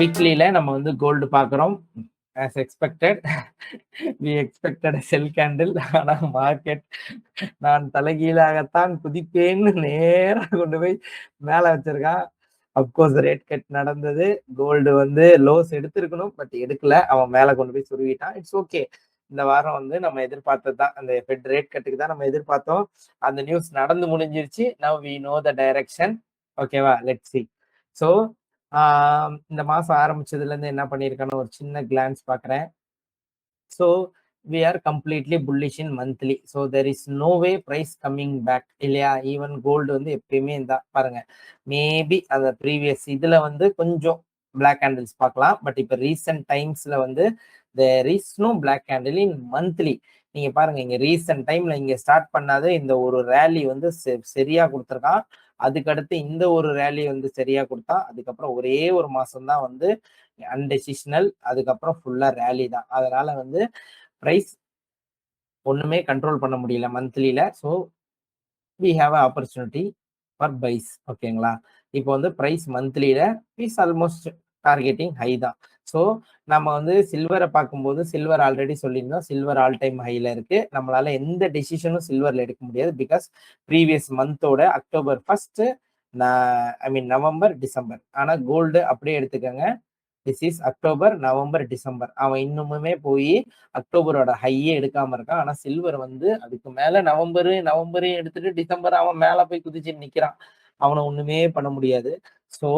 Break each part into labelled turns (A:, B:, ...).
A: வீக்லியில நம்ம வந்து கோல்டு பார்க்குறோம். As expected we expected sell candle. ஆனா மார்க்கெட் நான் தலைகீழாகத்தான் குதிப்பேன்னு நேரா கொண்டு போய் மேல வச்சிருக்கான். அப்கோர்ஸ் ரேட் கட் நடந்தது. கோல்டு வந்து லோஸ் எடுத்திருக்கணும். பட் எடுக்கல. அவன் மேல கொண்டு போய் சுருவிட்டான். It's okay. இந்த வாரம் வந்து நம்ம எதிர்பார்த்தது தான். அந்த ஃபெட் ரேட் கட்டுக்கு தான் நம்ம எதிர்பார்த்தோம். அந்த நியூஸ் நடந்து முடிஞ்சிருச்சு. Now we know the direction. ஓகேவா? Let's see. ஸோ இந்த மாசம் ஆரம்பிச்சதுல இருந்து என்ன பண்ணியிருக்கான்னு ஒரு சின்ன கிளான்ஸ் பார்க்குறேன். So we are completely bullish in monthly. So there is no way price coming back இல்லையா? ஈவன் கோல்டு வந்து எப்பயுமே இந்த பாருங்க மேபி அந்த ப்ரீவியஸ் இதுல வந்து கொஞ்சம் பிளாக் கேண்டில்ஸ் பார்க்கலாம். பட் இப்போ ரீசெண்ட் டைம்ஸ்ல வந்து there is no black candle in monthly. நீங்க பாருங்க இங்க ரீசெண்ட் டைம்ல இங்க ஸ்டார்ட் பண்ணாத இந்த ஒரு ரேலி வந்து சரியா கொடுத்துருக்கான். அதுக்கடுத்து இந்த ஒரு ரேலி வந்து சரியா கொடுத்தா அதுக்கப்புறம் ஒரே ஒரு மாசம் தான் வந்து அன்டெசிஷனல், அதுக்கப்புறம் ஃபுல்லா ரேலி தான். அதனால வந்து பிரைஸ் ஒண்ணுமே கண்ட்ரோல் பண்ண முடியல மந்த்லியில. So we have a opportunity for buys. ஓகேங்களா? இப்போ வந்து பிரைஸ் மந்த்லியில இஸ் ஆல்மோஸ்ட் டார்கெட்டிங் ஹை தான். ஸோ நம்ம வந்து சில்வரை பார்க்கும்போது சில்வர் ஆல்ரெடி சொல்லியிருந்தோம், சில்வர் ஆல் டைம் ஹைல இருக்கு. நம்மளால எந்த டெசிஷனும் சில்வர்ல எடுக்க முடியாது. பிகாஸ் ப்ரீவியஸ் மந்தோட October 1 I mean November December. ஆனா கோல்டு அப்படியே எடுத்துக்கோங்க. This is October November December. அவன் இன்னுமுமே போய் அக்டோபரோட ஹையே எடுக்காம இருக்கான். ஆனா சில்வர் வந்து அதுக்கு மேல நவம்பரையும் எடுத்துட்டு டிசம்பர் அவன் மேல போய் குதிச்சு நிக்கிறான். அவனை ஒண்ணுமே பண்ண முடியாது. ஸோ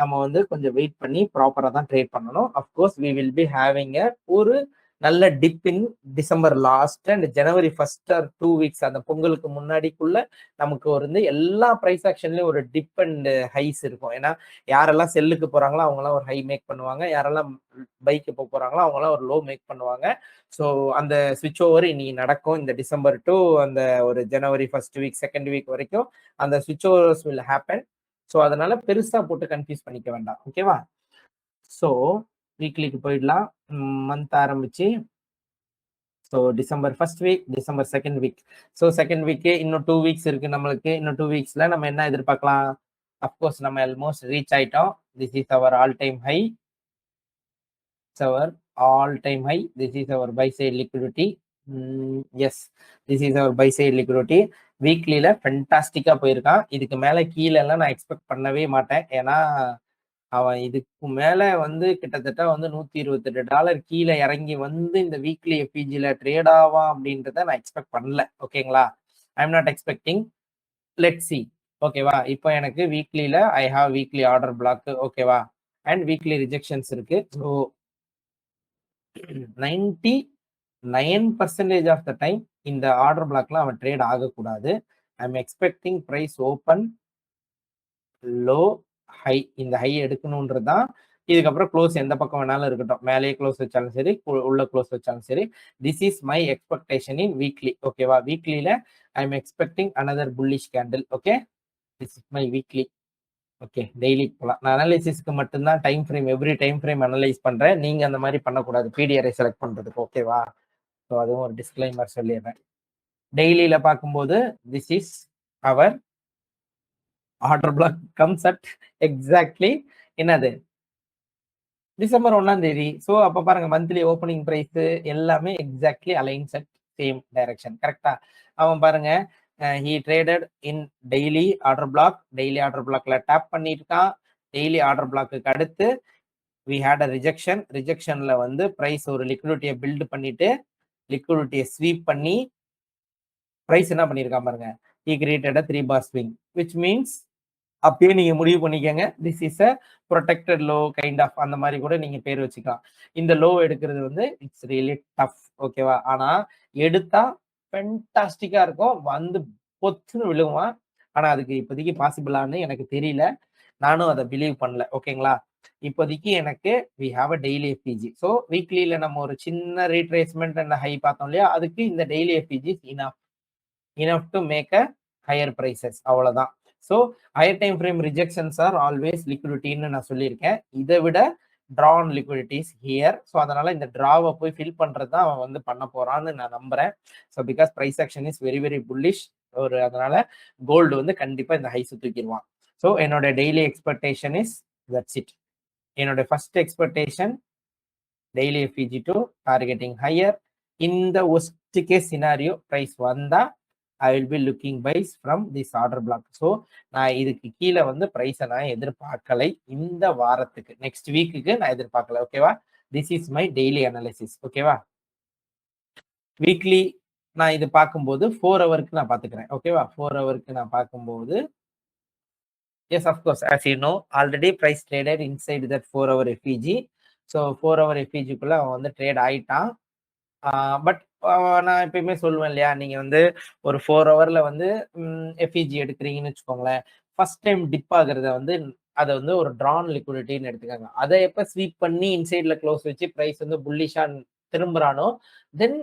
A: நம்ம வந்து கொஞ்சம் வெயிட் பண்ணி ப்ராப்பரா தான் ட்ரேட் பண்ணணும். Of course we will be having ஒரு நல்ல dip in December last and January 1 or 2 weeks அந்த பொங்கலுக்கு முன்னாடிக்குள்ள நமக்கு வந்து எல்லா பிரைஸ் ஆக்ஷன்லயும் ஒரு டிப் அண்ட் ஹைஸ் இருக்கும். ஏன்னா யாரெல்லாம் செல்லுக்கு போறாங்களோ அவங்கலாம் ஒரு ஹை மேக் பண்ணுவாங்க, யாரெல்லாம் பைக்கு போறாங்களோ அவங்கலாம் ஒரு லோ மேக் பண்ணுவாங்க. ஸோ அந்த ஸ்விட்ச் ஓவர் இன்னைக்கு நடக்கும். இந்த டிசம்பர் டு அந்த ஒரு ஜனவரி 1 வீக் 2nd வீக் வரைக்கும் அந்த ஸ்விட்ச் ஓவர்ஸ் வில் ஹேப்பன். ஸோ அதனால பெருசா போட்டு கன்ஃபியூஸ் பண்ணிக்க வேண்டாம். ஓகேவா? ஸோ வீக்லிக்கு போயிடலாம். மந்த் ஆரம்பிச்சு so December 1 week, December 2nd week. So 2nd week இன்னும் 2 வீக்ஸ் இருக்கு நம்மளுக்கு. இன்னும் 2 வீக்ஸ்ல நம்ம என்ன எதிர்பார்க்கலாம்? அப்கோர்ஸ் நம்ம ஆல்மோஸ்ட் ரீச் ஆயிட்டோம். This is our all time high. our all time high. This is our buy side liquidity. Yes, this is our buy side liquidity. வீக்லியில ஃபென்டாஸ்டிக்கா போயிருக்கான். இதுக்கு மேல கீழே எல்லாம் நான் எக்ஸ்பெக்ட் பண்ணவே மாட்டேன். ஏன்னா அவன் இதுக்கு மேல வந்து கிட்டத்தட்ட வந்து $128 கீழே இறங்கி வந்து இந்த வீக்லி எஃபிஜில ட்ரேட் ஆவான் அப்படின்றத நான் எக்ஸ்பெக்ட் பண்ணல. ஓகேங்களா? I M not expecting. Let see. ஓகேவா? இப்போ எனக்கு வீக்லியில I have weekly order block. ஓகேவா? அண்ட் வீக்லி ரிஜெக்ஷன்ஸ் இருக்கு. ஸோ 99% ஆஃப் த டைம் இந்த ஆர்டர் பிளாக்ல அவன் ட்ரேட் ஆகக்கூடாது. I M expecting price open low high. இந்த ஹை எடுக்கணும்ன்றது தான். இதுக்கப்புறம் க்ளோஸ் எந்த பக்கம் வேணாலும் இருக்கட்டும், மேலேயே க்ளோஸ் வச்சாலும் சரி, உள்ள க்ளோஸ் வச்சாலும் சரி. This is my expectation in weekly. ஓகேவா? வீக்லியில I M expecting another bullish candle. Okay, this is my weekly. Okay, daily போகலாம். நான் அனலைசிஸ்க்கு மட்டும்தான் time frame, every time frame analyse பண்றேன். நீங்க அந்த மாதிரி பண்ணக்கூடாது பிடிஆரை செலக்ட் பண்றதுக்கு. ஓகேவா? ஸோ அதுவும் ஒரு டிஸ்க்ளைமர் சொல்லிடுறேன். டெய்லியில பார்க்கும்போது this is our order block comes at exactly என்னது டிசம்பர் 1ஆம் தேதி. ஸோ அப்ப பாருங்க மந்த்லி ஓப்பனிங் பிரைஸ் எல்லாமே exactly aligns at same direction. கரெக்டா? அவன் பாருங்க he traded in daily order block. Daily order பிளாக்ல டேப் பண்ணிருக்கான். டெய்லி ஆர்டர் பிளாக்கு அடுத்து we had a rejection. ரிஜெக்ஷன்ல வந்து பிரைஸ் ஒரு லிக்விடிட்டியை பில்ட் பண்ணிட்டு லிக்விடிட்டியை ஸ்வீப் பண்ணி பிரைஸ் என்ன பண்ணிருக்கான் பாருங்க. he created a 3 bar swing which means அப்பயே நீங்க முடிவு பண்ணிக்கங்க, this is a protected low kind of. அந்த மாதிரி கூட நீங்க பேர் வச்சுக்கலாம். இந்த லோ எடுக்கிறது வந்து இட்ஸ் ரியலி டஃப். ஓகேவா? ஆனா எடுத்தா ஃபென்டாஸ்டிக்கா இருக்கும். வந்து பொத்துன்னு விழுவான். ஆனா அதுக்கு இப்போதைக்கு பாசிபிளான்னு எனக்கு தெரியல. நானும் அதை பிலீவ் பண்ணல. ஓகேங்களா? இப்போதைக்கு எனக்கு we have a daily FVG. So வீக்லியில நம்ம ஒரு சின்ன ரீட்ரேஸ்மெண்ட் அண்ட் ஹை பார்த்தோம் இல்லையா? அதுக்கு இந்த daily FVG enough to make a higher prices. அவ்வளவுதான். So higher time frame rejections are always லிக்விடிட்டின்னு நான் சொல்லியிருக்கேன். இதை விட ட்ரான் லிக்விடிட்டிஸ் ஹியர். ஸோ அதனால இந்த ட்ராவை போய் ஃபில் பண்றது தான் அவன் வந்து பண்ண போறான்னு நான் நம்புறேன். So because price action is very very bullish. அதனால கோல்டு வந்து கண்டிப்பா இந்த ஹைஸ் தூக்கிடுவான். ஸோ என்னோட daily expectation is that's it. என்னோட first expectation daily FVG to targeting higher. இந்த ஒஸ்ட் கேஸ் சினாரியோ பிரைஸ் வந்தா I will be looking buys from this order block. So நான் இதுக்கு கீழே வந்து ப்ரைஸை நான் எதிர்பார்க்கலை இந்த வாரத்துக்கு, நெக்ஸ்ட் வீக்குக்கு நான் எதிர்பார்க்கல. ஓகேவா? This is my daily analysis. ஓகேவா? வீக்லி நான் இது பார்க்கும்போது 4 ஹவருக்கு நான் பார்த்துக்கிறேன். ஓகேவா? 4 ஹவருக்கு நான் பார்க்கும்போது yes, of course, as you know, already price traded inside that 4 hour FEG. So 4 hour FEGக்குள்ள அவன் வந்து ட்ரேட் ஆயிட்டான். பட் நான் எப்பயுமே சொல்லுவேன் இல்லையா, நீங்க வந்து ஒரு 4 ஹவர்ல வந்து எஃபிஜி எடுக்கிறீங்கன்னு வச்சுக்கோங்களேன், ஃபர்ஸ்ட் டைம் டிப் ஆகுறத வந்து அதை வந்து ஒரு ட்ரான் லிக்விடிட்டின்னு எடுத்துக்காங்க. அதை எப்ப ஸ்வீப் பண்ணி இன்சைட்ல க்ளோஸ் வச்சு பிரைஸ் வந்து புல்லிஷா திரும்புறானோ, தென்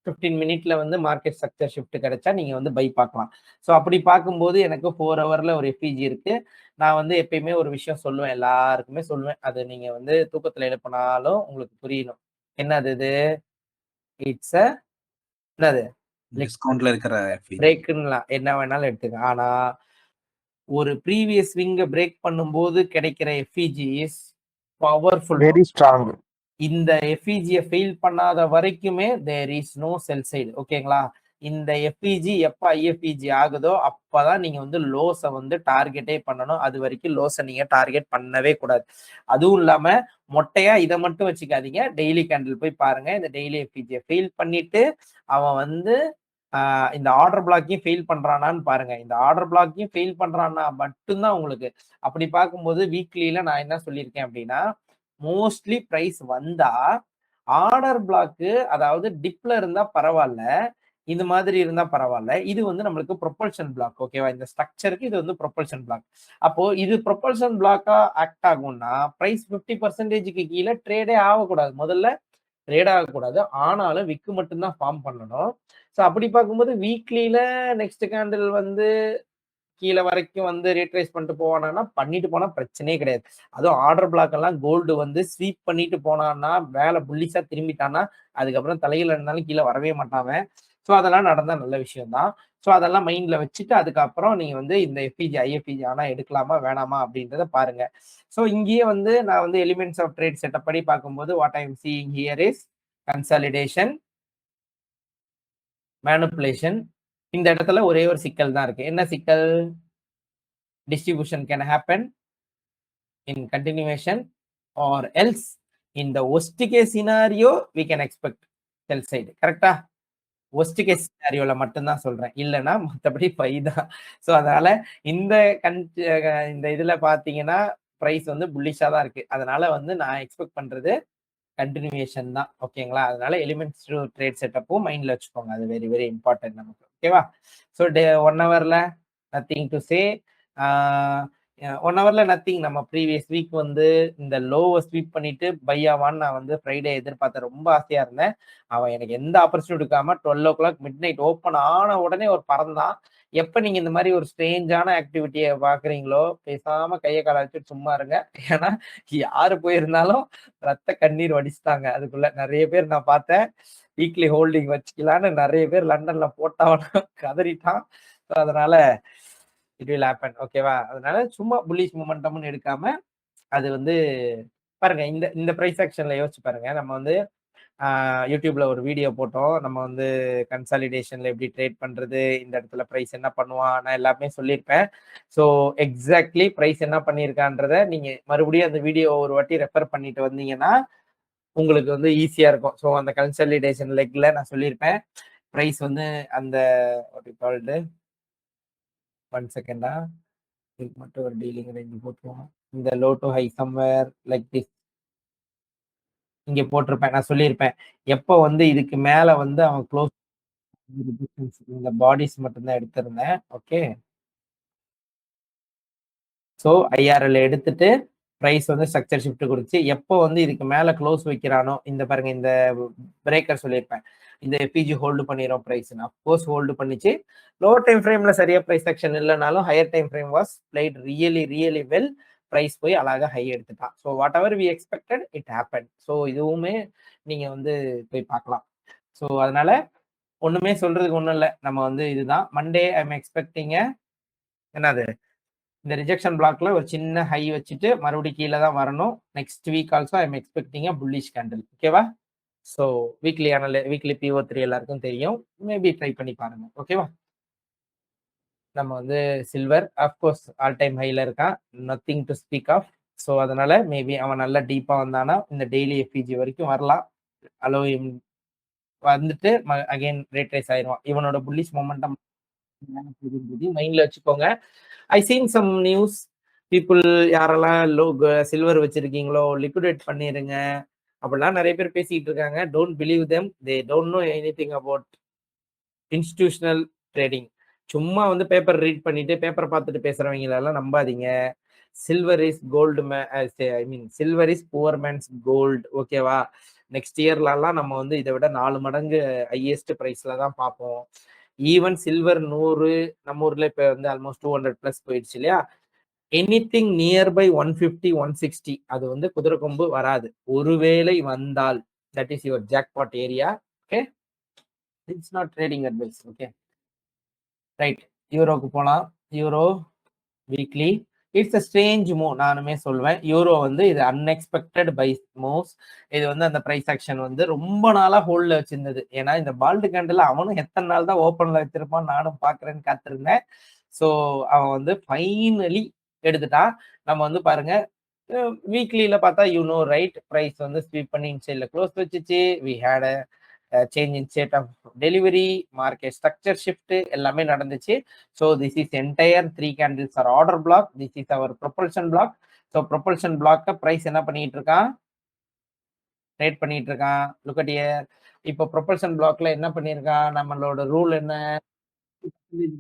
A: 15 மினிட்ல வந்து மார்க்கெட் ஸ்ட்ரக்சர் ஷிஃப்ட் கிடைச்சா நீங்க வந்து பை பார்க்கலாம். ஸோ அப்படி பார்க்கும்போது எனக்கு 4 ஹவர்ல ஒரு எஃபிஜி இருக்கு. நான் வந்து எப்பயுமே ஒரு விஷயம் சொல்லுவேன், எல்லாருக்குமே சொல்லுவேன், அது நீங்க வந்து தூக்கத்துல எழுப்பினாலும் உங்களுக்கு புரியணும். என்னது இது? இட்ஸ் அ என்னது?
B: டிஸ்கவுண்ட்ல இருக்கிற
A: பிரேக்குன்னுலாம் என்ன வேணாலும் எடுத்துங்க. ஆனா ஒரு ப்ரீவியஸ் ஸ்விங்க பிரேக் பண்ணும்போது கிடைக்கிற FVG is powerful,
C: very strong.
A: இந்த எஃபிஜியை ஃபெயில் பண்ணாத வரைக்குமே there is no sell side. ஓகேங்களா? இந்த எஃபிஜி எப்போ ஐஎஃபிஜி ஆகுதோ அப்பதான் நீங்க வந்து லோஸை வந்து டார்கெட்டே பண்ணணும். அது வரைக்கும் லோஸை நீங்க டார்கெட் பண்ணவே கூடாது. அதுவும் இல்லாம மொட்டையா இதை மட்டும் வச்சுக்காதீங்க, டெய்லி கேண்டில் போய் பாருங்க. இந்த டெய்லி எஃபிஜியை ஃபெயில் பண்ணிட்டு அவன் வந்து இந்த ஆர்டர் பிளாக்கையும் ஃபெயில் பண்றானான்னு பாருங்க. இந்த ஆர்டர் பிளாக்கையும் ஃபெயில் பண்றான்னா மட்டும்தான் உங்களுக்கு. அப்படி பார்க்கும்போது வீக்லியில நான் என்ன சொல்லியிருக்கேன் அப்படின்னா, மோஸ்ட்லி பிரைஸ் வந்தா ஆர்டர் பிளாக்கு, அதாவது டிப்ல இருந்தா பரவாயில்ல, இது மாதிரி இருந்தா பரவாயில்ல, இது வந்து நம்மளுக்கு ப்ரொபல்ஷன் பிளாக். ஓகேவா? இந்த ஸ்ட்ரக்சருக்கு இது வந்து ப்ரொபல்ஷன் பிளாக். அப்போ இது ப்ரொபல்ஷன் பிளாக்கா ஆக்ட் ஆகும்னா பிரைஸ் 50% கீழே ட்ரேடே ஆகக்கூடாது. முதல்ல ட்ரேட் ஆகக்கூடாது, ஆனாலும் விக்கு மட்டும்தான் ஃபார்ம் பண்ணணும். ஸோ அப்படி பார்க்கும்போது வீக்லியில நெக்ஸ்ட் கேண்டில் வந்து கீழே வரைக்கும் வந்து ரீட்ரேஸ் பண்ணிட்டு போவானா, பண்ணிட்டு போனா பிரச்சனையே கிடையாது. அதுவும் ஆர்டர் பிளாக் எல்லாம் கோல்டு வந்து ஸ்வீப் பண்ணிட்டு போனான்னா, மேல புல்லிஷா திரும்பிட்டான்னா, அதுக்கப்புறம் தலையில இருந்தாலும் கீழே வரவே மாட்டாங்க. ஸோ அதெல்லாம் நடந்தா நல்ல விஷயம் தான். ஸோ அதெல்லாம் மைண்ட்ல வச்சுட்டு அதுக்கப்புறம் நீங்க வந்து இந்த எஃபிஜி ஐஎஃபிஜி ஆனா எடுக்கலாமா வேணாமா அப்படின்றத பாருங்க. ஸோ இங்கேயே வந்து நான் வந்து எலிமெண்ட்ஸ் ஆஃப் ட்ரேட் செட்டப் படி பார்க்கும்போது what I am seeing here is consolidation, manipulation. இந்த இடத்துல ஒரே ஒரு சிக்கல் தான் இருக்கு. என்ன சிக்கல்? distribution can happen in continuation, or else in the worst case scenario we can expect sell side. கரெக்டா? worst case scenarioல மட்டும்தான் சொல்றேன், இல்லைன்னா மற்றபடி பை தான். ஸோ அதனால இந்த இந்த இதுல பாத்தீங்கன்னா பிரைஸ் வந்து புல்லிஷா தான் இருக்கு. அதனால வந்து நான் எக்ஸ்பெக்ட் பண்றது கண்டினியூஷன் தான். ஓகேங்களா? அதனால எலிமெண்ட்ஸ் டு ட்ரேட் செட்டப்பும் மைண்ட்ல வச்சுக்கோங்க, அது வெரி வெரி இம்பார்ட்டன்ட் நமக்கு. ஓகேவா? ஸோ 1 ஹவர்ல நத்திங் டு சே. 1 ஹவர்ல நத்திங். நம்ம ப்ரீவியஸ் வீக் வந்து இந்த லோவை ஸ்வீப் பண்ணிட்டு பை ஆவான்னு நான் வந்து ஃப்ரைடே எதிர்பார்த்தேன், ரொம்ப ஆசையா இருந்தேன். அவன் எனக்கு எந்த ஆப்பர்ச்சுனிட்டி எடுக்காம 12 o'clock மிட் நைட் ஓப்பன் ஆன உடனே ஒரு பறந்தான். எப்ப நீங்க இந்த மாதிரி ஒரு ஸ்ட்ரேஞ்சான ஆக்டிவிட்டியை பாக்குறீங்களோ, பேசாம கையை கால வச்சுட்டு சும்மா இருங்க. ஏன்னா யாரு போயிருந்தாலும் ரத்த கண்ணீர் வடிச்சுட்டாங்க. அதுக்குள்ள நிறைய பேர் நான் பார்த்தேன், வீக்லி ஹோல்டிங் வச்சுக்கலான்னு நிறைய பேர் லண்டன்ல போட்டவன கதறிட்டான். அதனால இட் வில் ஹேப்பன். ஓகேவா? அதனால சும்மா புல்லிஷ் மொமெண்டம்னு எடுக்காம அது வந்து பாருங்க. இந்த இந்த பிரைஸ் ஆக்ஷன்ல யோசிச்சு பாருங்க. நம்ம வந்து யூடியூப்ல ஒரு வீடியோ போட்டோம், நம்ம வந்து கன்சாலிடேஷன்ல எப்படி ட்ரேட் பண்றது, இந்த இடத்துல பிரைஸ் என்ன பண்ணுவான், நான் எல்லாமே சொல்லியிருப்பேன். ஸோ எக்ஸாக்ட்லி பிரைஸ் என்ன பண்ணியிருக்கான்றத நீங்க மறுபடியும் அந்த வீடியோ ஒரு வாட்டி ரெஃபர் பண்ணிட்டு வந்தீங்கன்னா உங்களுக்கு வந்து ஈஸியா இருக்கும். ஸோ அந்த கன்சாலிடேஷன் லெக்ல நான் சொல்லியிருப்பேன், பிரைஸ் வந்து அந்த கால்டு 1 செகண்டா, இதுக்கு மட்டும் ஒரு டீலிங் ரேஞ்ச் போட்டுருவோம். இந்த low to high somewhere like this இங்க போட்டிருப்பேன். நான் சொல்லியிருப்பேன், எப்போ வந்து இதுக்கு மேல வந்து அவன் க்ளோஸ் இந்த பாடிஸ் மட்டும்தான் எடுத்திருந்தேன். ஓகே, ஸோ ஐஆர்எல் எடுத்துட்டு பிரைஸ் வந்து ஸ்ட்ரக்சர் ஷிஃப்ட் கொடுத்து எப்போ வந்து இதுக்கு மேல க்ளோஸ் வைக்கிறானோ, இந்த பாருங்க இந்த பிரேக்கர் சொல்லியிருப்பேன், இந்த எஃபிஜி ஹோல்டு பண்ணிடும் பிரைஸ். அப்கோர்ஸ் ஹோல்டு பண்ணிச்சு. லோ டைம் ஃப்ரேம்ல சரியா பிரைஸ் ஆக்ஷன் இல்லைனாலும் higher time frame was played really really well. Price போய் அழகா ஹை எடுத்துட்டான். So whatever we expected it happen. So இதுவுமே நீங்க வந்து போய் பார்க்கலாம். ஸோ அதனால ஒண்ணுமே சொல்றதுக்கு ஒண்ணும் இல்லை. நம்ம வந்து இதுதான் மண்டே ஐ எம் எக்ஸ்பெக்டிங் என்னது இந்த ரிஜெக்ஷன் பிளாக்ல ஒரு சின்ன ஹை வச்சுட்டு மறுபடியும் கீழே தான் வரணும். Next week also I am expecting a bullish candle. ஓகேவா? ஸோ வீக்லி PO3 எல்லாருக்கும் தெரியும். மேபி ட்ரை பண்ணி பாருங்க. ஓகேவா? நம்ம வந்து சில்வர் அஃப்கோர்ஸ் ஆல் டைம் ஹைல இருக்கான். Nothing to speak of. So அதனால மேபி அவன் நல்லா டீப்பா வந்தானா இந்த டெய்லி எஃபிஜி வரைக்கும் வரலாம். அலோ வந்துட்டு அகைன் ரேட் ரைஸ் ஆயிடுவான். இவனோட புல்லிஷ் மொமெண்டம் மைண்ட்ல வச்சுக்கோங்க. I seen some news people யாரெல்லாம் சில்வர் வச்சிருக்கீங்களோ லிக்விடேட் பண்ணிருங்க அப்படிலாம் நிறைய பேர் பேசிட்டு இருக்காங்க. Don't believe them. They don't know anything about institutional trading. சும்மா வந்து பேப்பர் ரீட் பண்ணிட்டு பேப்பர் பார்த்துட்டு பேசுறவங்க எல்லாம் நம்பாதீங்க. Silver is gold I mean silver is poor man's gold. ஓகேவா? நெக்ஸ்ட் இயர்லாம் நம்ம வந்து இதை விட 4 மடங்கு ஹையஸ்ட் பிரைஸ்ல தான் பார்ப்போம். ஈவன் சில்வர் 100 நம்ம ஊர்ல இப்ப வந்து ஆல்மோஸ்ட் 200 பிளஸ் போயிடுச்சு இல்லையா? எனிதிங் நியர்பை 150 160 அது வந்து குதிரை கொம்பு வராது. ஒருவேளை வந்தால் that is your jackpot area. Okay, it's not trading advice. Okay right. யூரோக்கு போலாம். Euro weekly it's a strange move. நானுமே சொல்வேன் யூரோ வந்து இது அன்எக்ஸ்பெக்டட் பை மூவ்ஸ். இது வந்து அந்த பிரைஸ் ஆக்ஷன் வந்து ரொம்ப நாளா ஹோல்ட்ல வச்சிருந்தது. ஏன்னா இந்த பால்டு கேண்டில் அவனும் எத்தனை நாள் தான் ஓப்பன்ல வச்சிருப்பான் நானும் பாக்குறேன்னு காத்திருந்தேன். ஸோ அவன் வந்து ஃபைனலி எடுத்துட்டான். நம்ம வந்து பாருங்க வீக்லியில பார்த்தா ரைட் பிரைஸ் வந்து ஸ்வீப் பண்ணி இன்சைட்ல க்ளோஸ் வச்சுச்சு. We had change in state of delivery, market structure shift எல்லாமே நடந்துச்சு. So this is entire 3 candles are order block. This is our propulsion block. So propulsion பிளாக்க பிரைஸ் என்ன பண்ணிட்டு இருக்கான்? ட்ரேட் பண்ணிட்டு இருக்கான். Look at here. இப்போ ப்ரொபல்ஷன் பிளாக்ல என்ன பண்ணிருக்கான்? நம்மளோட ரூல் என்ன?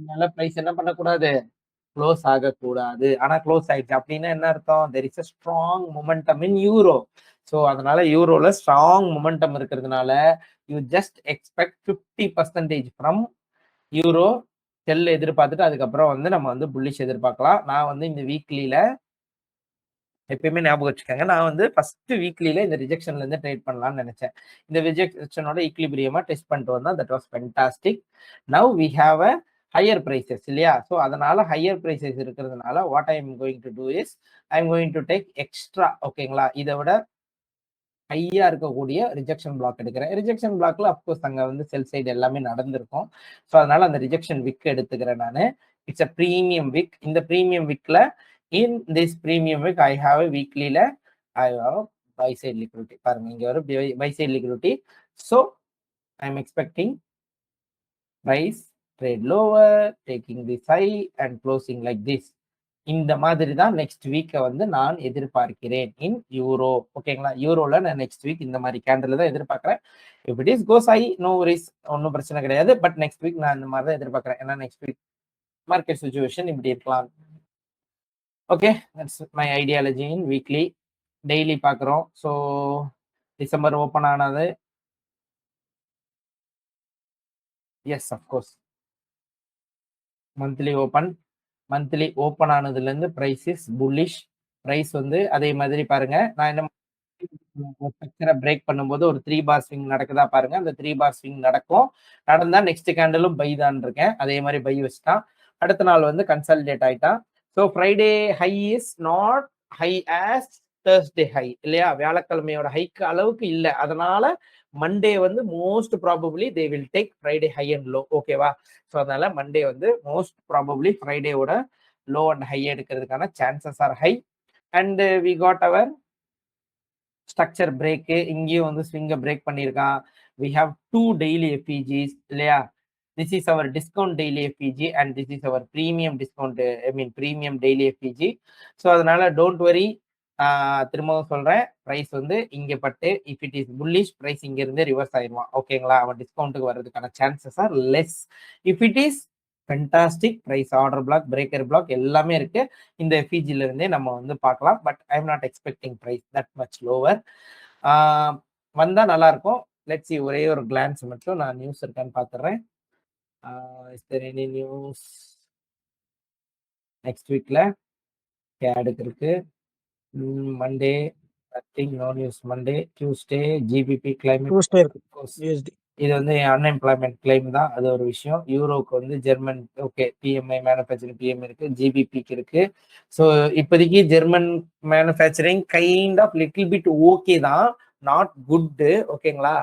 A: மேல பிரைஸ் என்ன பண்ணக்கூடாது? க்ளோஸ் ஆகக்கூடாது. ஆனா க்ளோஸ் ஆயிடுச்சு. அப்படின்னா என்ன அர்த்தம்? There is a strong momentum in euro. So அதனால யூரோல ஸ்ட்ராங் மொமெண்டம் இருக்கிறதுனால you just expect 50% from euro sell எதிர்பார்த்துட்டு அதுக்கப்புறம் வந்து நம்ம வந்து புல்லிஷ் எதிர்பார்க்கலாம். நான் வந்து இந்த வீக்லியில எப்பயுமே ஞாபகம் வச்சுக்கோங்க, நான் வந்து ஃபர்ஸ்ட் வீக்லியில இந்த ரிஜெக்ஷன்ல இருந்து ட்ரேட் பண்ணலாம்னு நினைச்சேன். இந்த ரிஜெக்ஷனோட ஈக்லிபிரியமா டெஸ்ட் பண்ணிட்டு வந்தா that was fantastic. Now we have a higher prices இல்லையா? ஸோ அதனால ஹையர் பிரைசஸ் இருக்கிறதுனால what I'm going to do is I'm going to take extra. ஓகேங்களா? இதை விட ஹையா இருக்கக்கூடிய ரிஜெக்ஷன் பிளாக் எடுக்கிறேன். ரிஜெக்ஷன் பிளாக்ல அப்கோர்ஸ் அங்க வந்து செல் சைடு எல்லாமே நடந்திருக்கும். ஸோ அதனால அந்த ரிஜெக்ஷன் விக் எடுத்துக்கிறேன் நான். It's a premium wick. இந்த ப்ரீமியம் விக்ல in this premium wick I have a வீக்லியில I have buy side liquidity. பாருங்க இங்க வரும் buy side liquidity. So I am expecting price trade lower, taking this high and closing like this. இந்த மாதிரி தான் next வீக்கை வந்து நான் எதிர்பார்க்கிறேன் இன் யூரோ. ஓகேங்களா? யூரோல நான் நெக்ஸ்ட் வீக் இந்த மாதிரி கேண்டில் தான் எதிர்பார்க்கிறேன். If it is cos I know worries, ஒன்றும் பிரச்சனை கிடையாது. பட் நெக்ஸ்ட் வீக் நான் இந்த மாதிரி தான் எதிர்பார்க்கிறேன். ஏன்னா நெக்ஸ்ட் வீக் மார்க்கெட் சிச்சுவேஷன் இப்படி இருக்கலாம். Okay, that's my ideology in weekly. Daily பார்க்குறோம். ஸோ டிசம்பர் ஓப்பன் ஆனது. எஸ் அஃப்கோர்ஸ் மந்த்லி ஓப்பன் ஆனதுலேருந்து பிரைஸ் இஸ் புல்லிஷ். பிரைஸ் வந்து அதே மாதிரி பாருங்க. நான் என்ன ஸ்ட்ரக்சரை பிரேக் பண்ணும்போது ஒரு 3 பார் ஸ்விங் நடக்குதா பாருங்க. அந்த 3 பார் ஸ்விங் நடக்கும். நடந்தா நெக்ஸ்ட் கேண்டலும் பை தான் இருக்கேன். அதே மாதிரி பை வச்சுட்டான். அடுத்த நாள் வந்து கன்சாலிடேட் ஆயிட்டான். So Friday high is not high as Thursday high இல்லையா? வியாழக்கிழமையோட ஹைக்கு அளவுக்கு இல்லை. அதனால மண்டே வந்து most probably they will take Friday high and low. ஓகேவா? ஸோ அதனால மண்டே வந்து மோஸ்ட் ப்ராபப்ளி ஃப்ரைடேவோட லோ அண்ட் ஹை எடுக்கிறதுக்கான chances are high. And we got our structure break. இங்கேயும் வந்து ஸ்விங்கை பிரேக் பண்ணியிருக்கான். வி ஹாவ் 2 டெய்லி எஃபிஜிஸ் இல்லையா? This is our discount daily FVG and this is our premium discount premium daily FVG. So அதனால don't worry. திரும்பவும் சொல்றேன், price வந்து இங்க பட்டு if it is bullish price இங்க இருந்து ரிவர்ஸ் ஆயிடுவான். ஓகேங்களா? அவன் டிஸ்கவுண்ட்டுக்கு வர்றதுக்கான chances are less. If it is fantastic price order block, breaker block எல்லாமே இருக்கு. இந்த எஃபிஜில இருந்தே நம்ம வந்து பார்க்கலாம். But I am not expecting price that much lower. வந்தா நல்லா இருக்கும். Let's see. ஒரே ஒரு கிளான்ஸ் மட்டும் நான் நியூஸ் இருக்கான்னு பார்த்துறேன். Is there any news next வீக்ல? கேடுக்கு இருக்கு. Monday nothing, no news. Monday, Tuesday GBP climate
B: Tuesday இருக்கு USD.
A: இது வந்து அன்எம்ப்ளாய்மெண்ட் கிளைம் தான். அது ஒரு விஷயம். யூரோக்கு வந்து German okay. PMI manufacturing PM இருக்கு. ஜிபிபிக்கு இருக்கு. ஸோ இப்போதைக்கு German manufacturing kind of little bit okay தான். Not good. ஓகேங்களா?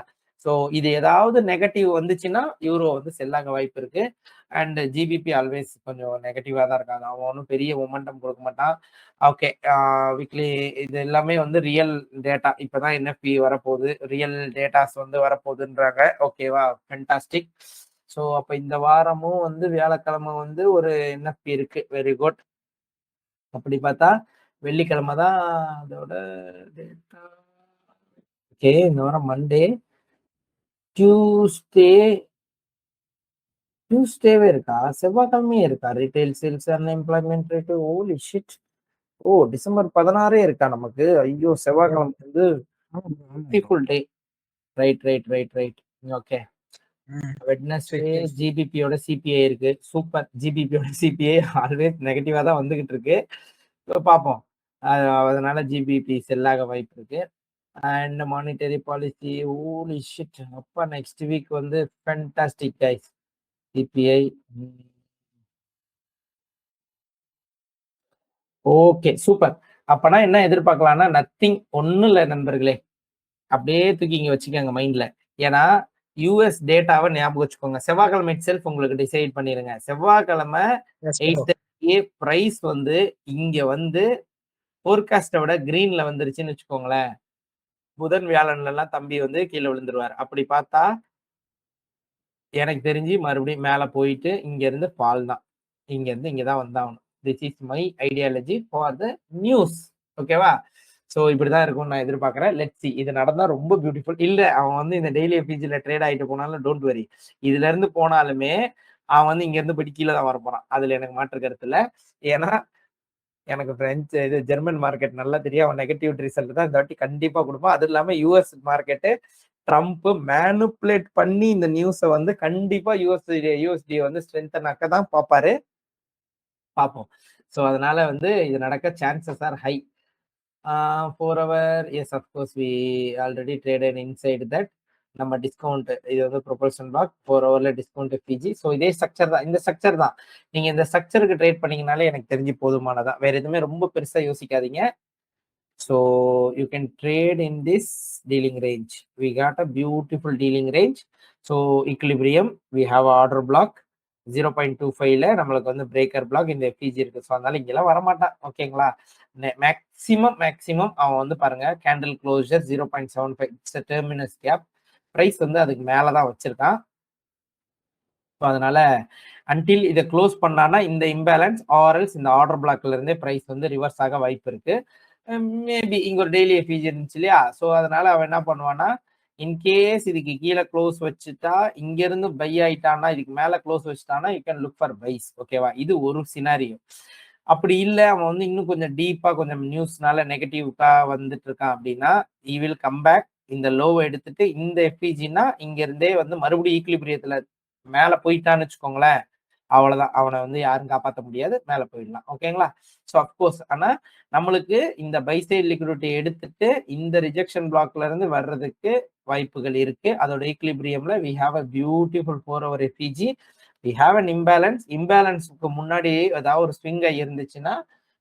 A: ஸோ இது ஏதாவது நெகட்டிவ் வந்துச்சுன்னா யூரோ வந்து செல் ஆக வாய்ப்பு இருக்கு. அண்ட் ஜிபிபி ஆல்வேஸ் கொஞ்சம் நெகட்டிவா தான் இருக்காங்க. அவன் ஒன்றும் பெரிய மொமெண்டம் கொடுக்க மாட்டான். ஓகே. வீக்லி இது எல்லாமே வந்து ரியல் டேட்டா. இப்பதான் என்எஃப்பி வரப்போகுது. ரியல் டேட்டாஸ் வந்து வரப்போகுதுன்றாங்க. ஓகேவா? ஃபென்டாஸ்டிக். ஸோ அப்போ இந்த வாரமும் வந்து வியாழக்கிழமை வந்து ஒரு என்எஃப்பி இருக்கு. Very good. அப்படி பார்த்தா வெள்ளிக்கிழமை தான் அதோட டேட்டா. ஓகே. இந்த வாரம் மண்டே, டியூஸ்டே டியூஸ்டேவே இருக்கா? செவ்வாய்க்கிழமையே இருக்கா? Retail sales unemployment rate holy shit! Oh! December 16 இருக்கா நமக்கு? ஐயோ! செவ்வாய்க்கிழமை வந்து beautiful day. Right, right, right, right. Okay. Wednesday ஜிபிபியோட சிபிஐ இருக்கு. சூப்பர். ஜிபிபியோட சிபிஐ ஆல்வேஸ் நெகட்டிவா தான் வந்துகிட்டு இருக்கு. பார்ப்போம். அதனால ஜிபிபி செல்லாக வாய்ப்பு இருக்கு. And monetary policy holy shit! அப்பா நெக்ஸ்ட் வீக் வந்து fantastic guys. CBI okay. Super. அப்பனா என்ன எதிர்பார்க்கலாம்னா நத்திங் ஒண்ணும் இல்ல நண்பர்களே. அப்படியே தூக்கி இங்க வச்சுக்கோங்க மைண்ட்ல. ஏன்னா யூஎஸ் டேட்டாவை ஞாபகம் வச்சுக்கோங்க. செவ்வாய்க்கிழமை செல்ஃப் உங்களுக்கு டிசைட் பண்ணிருங்க. செவ்வாய்க்கிழமை 8:30 பிரைஸ் வந்து இங்க வந்து போர்காஸ்ட விட கிரீன்ல வந்துருச்சுன்னு வச்சுக்கோங்களேன். புதன் வியாழன்ல எல்லாம் தம்பி வந்து கீழே விழுந்துருவார். அப்படி பார்த்தா எனக்கு தெரிஞ்சு மறுபடியும் மேல போயிட்டு இங்க இருந்து ஃபால் தான். இங்க இருந்து இங்க தான் வந்தாகணும். This is my ideology for the news. ஓகேவா? ஸோ இப்படிதான் இருக்கும்னு நான் எதிர்பார்க்கிறேன். Let's see. இது நடந்தா ரொம்ப பியூட்டிஃபுல். இல்ல அவன் வந்து இந்த டெய்லி எஃபிஜில ட்ரேட் ஆயிட்டு போனாலும் டோன்ட் வரி. இதுல இருந்து போனாலுமே அவன் வந்து இங்க இருந்து போயிட்டு கீழே தான் வர போறான். அதுல எனக்கு மாற்று கருத்து இல்ல. ஏன்னா எனக்கு பிரெஞ்சு இது ஜெர்மன் மார்க்கெட் நல்லா தெரியும். அவன் நெகட்டிவ் ரிசல்ட் தான் இந்த வாட்டி கண்டிப்பா கொடுப்பான். அது இல்லாம யூஎஸ் மார்க்கெட்டு ட்ரம்ப் மேனுப்புலேட் பண்ணி இந்த நியூஸை வந்து கண்டிப்பா யூஎஸ்டி வந்து ஸ்ட்ரென்தன் ஆக்க தான் பார்ப்பாரு. பார்ப்போம். ஸோ அதனால வந்து இது நடக்க chances are high. 4 hour yes of course we already traded inside that. நம்ம டிஸ்கவுண்ட் இது வந்து ப்ரொபல்ஷன் பிளாக் 4 ஹவர்ல டிஸ்கவுண்ட் பிஜி. ஸோ இதே ஸ்ட்ரக்சர் தான். இந்த ஸ்ட்ரக்சர் தான். நீங்க இந்த ஸ்ட்ரக்சருக்கு ட்ரேட் பண்ணீங்கனாலே எனக்கு தெரிஞ்சு போதுமானதான். வேற எதுவுமே ரொம்ப பெருசா யோசிக்காதீங்க. So you can trade in this dealing range. We got a beautiful dealing range. So equilibrium, we have order block 0.25ல நம்மளுக்கு வந்து பிரேக்கர் பிளாக் இந்த எஃபிஜி இருக்கு. ஸோ அதனால இங்கெல்லாம் வரமாட்டான். ஓகேங்களா? மேக்சிமம் அவன் வந்து பாருங்க candle closure 0.75 terminus gap. Price வந்து அதுக்கு மேலதான் வச்சிருக்கான். ஸோ அதனால அன்டில் இதை க்ளோஸ் பண்ணானா இந்த இம்பேலன்ஸ் ஆர்எல்ஸ் இந்த ஆர்டர் பிளாக்ல இருந்தே பிரைஸ் வந்து ரிவர்ஸ் ஆக வாய்ப்பு இருக்கு. மேபி இங்க ஒரு டெய்லி எஃபிஜி இருந்துச்சு இல்லையா? ஸோ அதனால அவன் என்ன பண்ணுவான்னா இன்கேஸ் இதுக்கு கீழே க்ளோஸ் வச்சுட்டா இங்க இருந்து பை ஆயிட்டானா இதுக்கு மேல க்ளோஸ் வச்சுட்டானா you can look for buys. ஓகேவா? இது ஒரு சினாரியோ. அப்படி இல்லை அவன் வந்து இன்னும் கொஞ்சம் டீப்பா கொஞ்சம் நியூஸ்னால நெகட்டிவ்க்கா வந்துட்டு இருக்கான் அப்படின்னா ஈ வில் கம் பேக். இந்த லோவை எடுத்துட்டு இந்த எஃபிஜினா இங்க இருந்தே வந்து மறுபடியும் ஈக்குலிபிரியத்துல மேல போயிட்டான்னு வச்சுக்கோங்களேன். அவ்வளவுதான். அவனை வந்து யாரும் காப்பாற்ற முடியாது. மேல போயிடலாம். ஓகேங்களா? ஸோ அப்கோர்ஸ் ஆனா நம்மளுக்கு இந்த பைசைட் லிக்விடிட்டி எடுத்துட்டு இந்த ரிஜெக்ஷன் பிளாக்ல இருந்து வர்றதுக்கு வாய்ப்புகள் இருக்கு. அதோட ஈக்குலிபிரியம்ல we have a beautiful 4 hour FVG. We have an imbalance. இம்பேலன்ஸுக்கு முன்னாடி ஏதாவது ஒரு ஸ்விங் இருந்துச்சுன்னா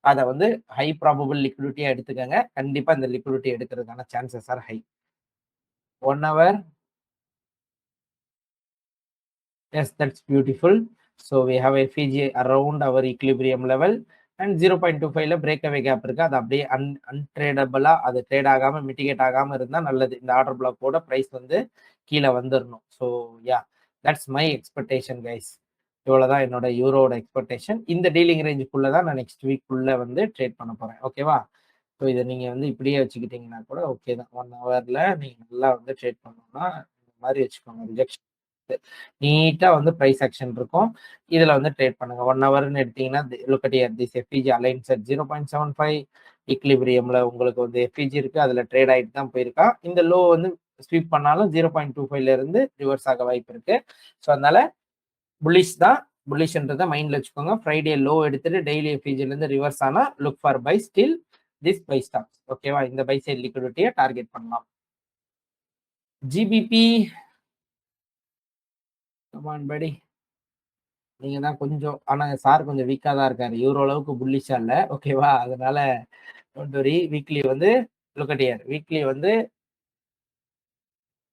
A: அதை வந்து ஹை ப்ராபபிள் லிக்விடிட்டியா எடுத்துக்கங்க. கண்டிப்பா இந்த லிக்விடிட்டி எடுக்கிறதுக்கான chances are high. 1 hour. Yes, that's beautiful. So we have FEG around our equilibrium level and 0.25ல பிரேக் அவே கேப் இருக்கு. அது அப்படியே அன்ட்ரேடபிளா அது ட்ரேட் ஆகாம மிட்டிகேட் ஆகாம இருந்தா நல்லது. இந்த ஆர்டர் பிளாக்கோட பிரைஸ் வந்து கீழே வந்துடணும். So yeah that's my expectation guys. இவ்வளவுதான் என்னோட யூரோட எக்ஸ்பெக்டேஷன். இந்த டீலிங் ரேஞ்சுக்குள்ள தான் நான் நெக்ஸ்ட் வீக்குள்ள வந்து ட்ரேட் பண்ண போறேன். ஓகேவா? ஸோ இதை நீங்க வந்து இப்படியே வச்சுக்கிட்டீங்கன்னா கூட ஓகே தான். 1 ஹவர்ல நீங்க நல்லா வந்து ட்ரேட் பண்ணணும்னா இந்த மாதிரி வச்சுக்கோங்க. ரிஜெக்ஷன் நீட்டா வந்து பிரைஸ் ஆக்ஷன் இருக்கும். இதுல வந்து ட்ரேட் பண்ணுங்க. 1 ஹவர்னு எடுத்தீங்கன்னா look at here this effigy alliance at 0.75 ஈக்குலிபிரியம்ல உங்களுக்கு வந்து எஃபிஜி இருக்கு. அதுல ட்ரேட் ஆயிட்டு தான் போயிருக்கான். இந்த லோ வந்து ஸ்வீப் பண்ணாலும் 0.25ல இருந்து ரிவர்ஸ் ஆக வாய்ப்பு இருக்கு. ஸோ அதனால புல்லிஷ் தான். புல்லிஷ்ன்றதை மைண்ட்ல வச்சுக்கோங்க. ஃப்ரைடே லோ எடுத்துட்டு டெய்லி எஃபிஜில இருந்து ரிவர்ஸ் ஆனா look for buy still this buy stops. ஓகேவா? இந்த பை சைட் லிக்விடிட்டியை டார்கெட் பண்ணலாம். ஜிபிபி கம் ஆன் படி. நீங்க தான் கொஞ்சம் ஆனா சார் கொஞ்சம் வீக்கா தான் இருக்காரு. இவரு அளவுக்கு புல்லிஷா இல்ல. ஓகேவா? அதனால டோன்ட் வொரி. வீக்லி வந்து லுக் அட் ஹியர். வீக்லி வந்து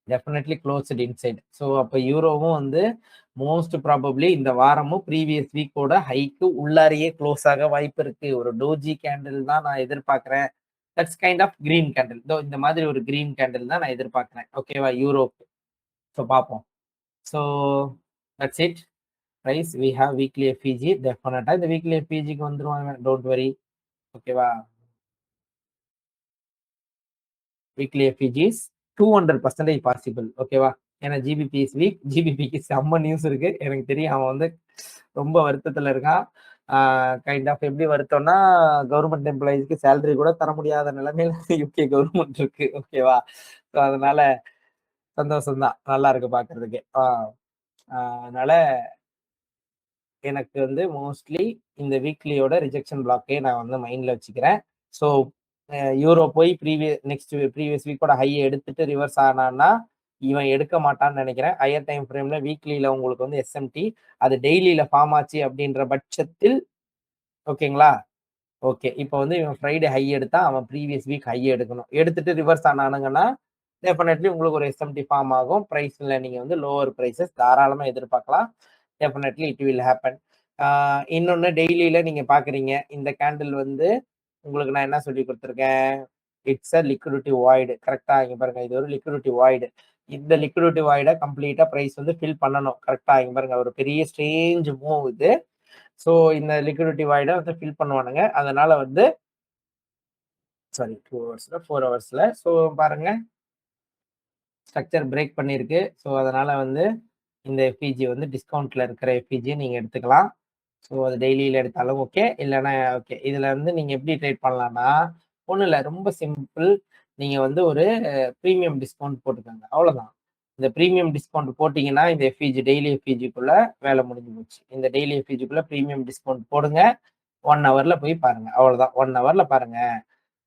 A: டெஃபினெட்லி குளோஸ்ட் இன்சைட். ஸோ அப்ப யூரோவும் வந்து மோஸ்ட் ப்ராபப்ளி இந்த வாரமும் ப்ரீவியஸ் வீக்கோட ஹைக்கு உள்ளாரையே க்ளோஸ் ஆக வாய்ப்பு இருக்கு. ஒரு டோஜி கேண்டில் தான் நான் எதிர்பார்க்கிறேன். That's kind of green candle. இதோ இந்த மாதிரி ஒரு கிரீன் கேண்டில் தான் நான் எதிர்பார்க்கிறேன். ஓகேவா? யூரோக்கு. ஸோ பார்ப்போம். So that's it. Price we have weekly FVG. டெஃபினட்டா இந்த வீக்லி எஃப்இஜிக்கு வந்துருவாங்க. Don't worry. ஓகேவா? Weekly FVGs 200% possible. ஓகேவா? ஏன்னா ஜிபிபி இஸ் வீக். ஜிபிபிக்கு செம்ம நியூஸ் இருக்கு. எனக்கு தெரியும் அவன் வந்து ரொம்ப வருத்தத்துல இருக்கான். கைண்ட் ஆஃப் எப்படி வருத்தம்னா, கவர்மெண்ட் எம்ப்ளாயீஸ்க்கு சேலரி கூட தர முடியாத நிலைமையில யுகே கவர்மெண்ட் இருக்கு. ஓகேவா? ஸோ அதனால சந்தோஷம் தான். நல்லா இருக்கு பார்க்கறதுக்கு. அதனால எனக்கு வந்து மோஸ்ட்லி இந்த வீக்லியோட ரிஜெக்ஷன் பிளாக்கே நான் வந்து மைண்ட்ல வச்சுக்கிறேன். ஸோ யூரோ போய் ப்ரீவியஸ் வீக்கோட ஹைய எடுத்துட்டு ரிவர்ஸ் ஆனான்னா, இவன் எடுக்க மாட்டான்னு நினைக்கிறேன். ஹையர் டைம் ஃப்ரேம்ல வீக்லில உங்களுக்கு வந்து எஸ்எம்டி அது டெய்லில ஃபார்ம் ஆச்சு அப்படின்ற பட்சத்தில் ஓகேங்களா? ஓகே. இப்ப வந்து இவன் ஃப்ரைடே ஹை எடுத்தா, அவன் ப்ரீவியஸ் வீக் ஹை எடுக்கணும். எடுத்துட்டு ரிவர்ஸ் ஆனானுங்கன்னா, டெஃபினெட்லி உங்களுக்கு ஒரு எஸ்எம்டி ஃபார்ம் ஆகும். பிரைஸ்ல நீங்க வந்து லோவர் பிரைஸஸ் தாராளமா எதிர்பார்க்கலாம். Definitely it will happen. இன்னொன்னு டெய்லில நீங்க பார்க்குறீங்க. இந்த கேண்டில் வந்து உங்களுக்கு நான் என்ன சொல்லிக் குடுத்துருக்கேன்? It's a liquidity void. கரெக்ட்டா? இங்க பாருங்க. இது ஒரு லிக்விடிட்டி வாய்ட். இந்த லிக்விடிட்டி வாய்ட கம்ப்ளீட்டா பிரைஸ் வந்து ஃபில் பண்ணணும். கரெக்ட்டா? இங்க பாருங்க. ஒரு பெரிய ஸ்ட்ரேஞ்ச் மூவ் இது. ஸோ இந்த லிக்விடிட்டி வாய்ட வந்து ஃபில் பண்ணுவானுங்க. அதனால வந்து சாரி 2 ஹவர்ஸ்ல 4 ஹவர்ஸ்ல. ஸோ பாருங்க ஸ்ட்ரக்சர் பிரேக் பண்ணியிருக்கு. ஸோ அதனால வந்து இந்த எஃப்இஜி வந்து டிஸ்கவுண்ட்ல இருக்கிற எஃப்இஜிய நீங்க எடுத்துக்கலாம். ஸோ அது டெய்லியில எடுத்தாலும் ஓகே. இல்லன்னா ஓகே. இதுல வந்து நீங்க எப்படி ட்ரேட் பண்ணலாம்னா, ஒண்ணும் இல்ல. ரொம்ப சிம்பிள். நீங்க வந்து ஒரு பிரீமியம் டிஸ்கவுண்ட் போட்டுக்கோங்க. அவ்வளோதான். இந்த பிரீமியம் டிஸ்கவுண்ட் போட்டீங்கன்னா, இந்த எஃப்இஜி டெய்லி எஃப்இஜிக்குள்ள வேலை முடிஞ்சு போச்சு. இந்த டெய்லி எஃப்இஜிக்குள்ள பிரீமியம் டிஸ்கவுண்ட் போடுங்க. 1 ஹவர்ல போய் பாருங்க. அவ்வளோதான். 1 ஹவர்ல பாருங்க.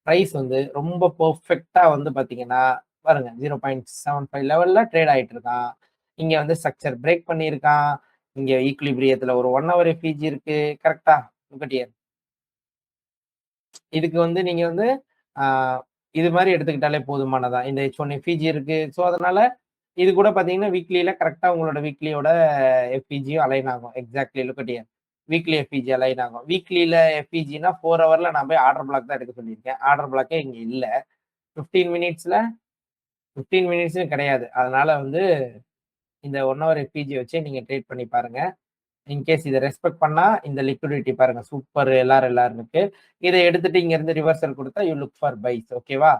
A: பிரைஸ் வந்து ரொம்ப பெர்ஃபெக்ட்டா வந்து பார்த்தீங்கன்னா, பாருங்க 0.75 லெவல்ல ட்ரேட் ஆயிட்டு இருக்கான். இங்க வந்து ஸ்ட்ரக்சர் பிரேக் பண்ணியிருக்கான். இங்க ஈக்விலிபிரியத்துல ஒரு 1 ஹவர் எஃப்இஜி இருக்கு. கரெக்ட்டா? Look at here. இதுக்கு வந்து நீங்க வந்து ஆ இது மாரி எடுத்துக்கிட்டாலே போதுமானதுதான். இந்த H1 எஃப்இஜி இருக்கு. ஸோ அதனால இது கூட பார்த்தீங்கன்னா, வீக்லில கரெக்ட்டா உங்களோட வீக்லியோட எஃப்இஜியும் அலைன் ஆகும். Exactly look at here. Weekly FVG align ஆகும். வீக்லில எஃப்இஜின்னா 4 ஹவர்ல நான் போய் ஆர்டர் பிளாக் தான் எடுக்க சொல்லியிருக்கேன். ஆர்டர் பிளாக்கே இங்க இல்ல. 15 மினிட்ஸ்ல 15 மினிட்ஸும் கிடையாது. அதனால வந்து இந்த 1 ஹவர் எஃப்இஜி வச்சே நீங்க ட்ரேட் பண்ணி பாருங்க. இன்கேஸ் இத ரெஸ்பெக்ட் பண்ணா இந்த லிக்விடிட்டி பாருங்க. சூப்பர் எல்லாரும் இருக்கு. இத எடுத்துட்டு இங்க இருந்து ரிவர்சல் குடுத்தா யூ லுக் ஃபார் பைஸ். ஓகேவா?